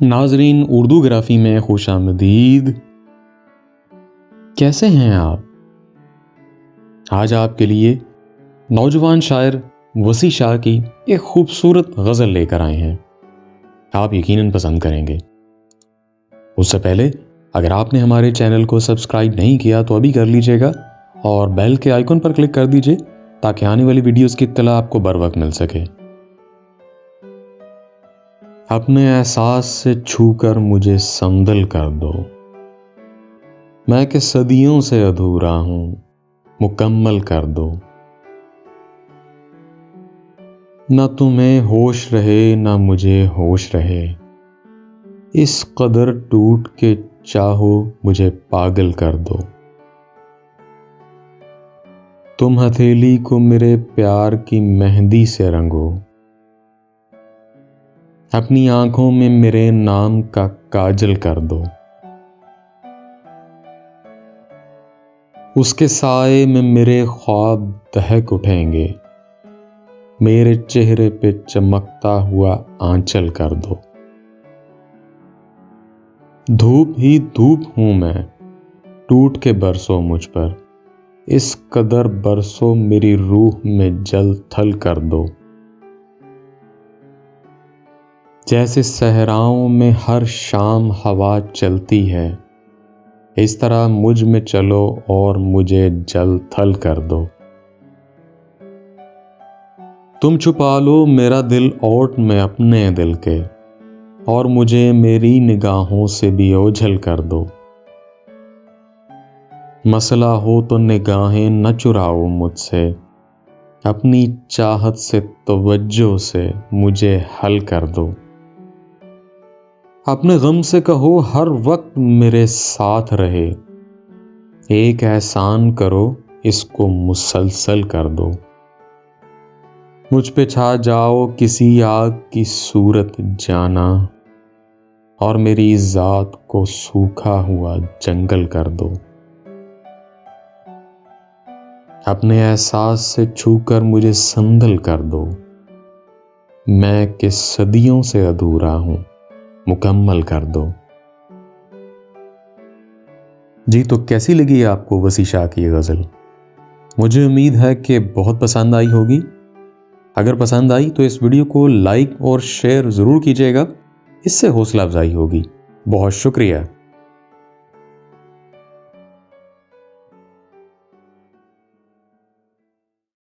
नाजरीन, उर्दूग्राफी में खुशामदीद। कैसे हैं आप? आज आपके लिए नौजवान शायर वसी शाह की एक खूबसूरत गज़ल लेकर आए हैं। आप यकीनन पसंद करेंगे। उससे पहले अगर आपने हमारे चैनल को सब्सक्राइब नहीं किया तो अभी कर लीजिएगा और बेल के आइकन पर क्लिक कर दीजिए ताकि आने वाली वीडियोस की इत्तला आपको बर वक्त मिल सके। अपने एहसास से छूकर मुझे समदल कर दो, मैं कि सदियों से अधूरा हूं, मुकम्मल कर दो। न तुम्हें होश रहे न मुझे होश रहे, इस कदर टूट के चाहो मुझे पागल कर दो। तुम हथेली को मेरे प्यार की मेहंदी से रंगो, अपनी आंखों में मेरे नाम का काजल कर दो। उसके साए में मेरे ख्वाब दहक उठेंगे, मेरे चेहरे पे चमकता हुआ आंचल कर दो। धूप ही धूप हूं मैं, टूट के बरसो मुझ पर, इस कदर बरसो मेरी रूह में जल थल कर दो। जैसे सहराओं में हर शाम हवा चलती है, इस तरह मुझ में चलो और मुझे जल थल कर दो। तुम छुपा लो मेरा दिल ओट में अपने दिल के, और मुझे मेरी निगाहों से भी ओझल कर दो। मसला हो तो निगाहें न चुराओ मुझसे, अपनी चाहत से तवज्जो से मुझे हल कर दो। अपने गम से कहो हर वक्त मेरे साथ रहे, एक एहसान करो इसको मुसलसल कर दो। मुझ पे छा जाओ किसी आग की सूरत जाना, और मेरी जात को सूखा हुआ जंगल कर दो। अपने एहसास से छूकर मुझे संदल कर दो, मैं कि सदियों से अधूरा हूं, मुकम्मल कर दो। जी, तो कैसी लगी आपको वसी शाह की ये गज़ल? मुझे उम्मीद है कि बहुत पसंद आई होगी। अगर पसंद आई तो इस वीडियो को लाइक और शेयर ज़रूर कीजिएगा, इससे हौसला अफजाई होगी। बहुत शुक्रिया।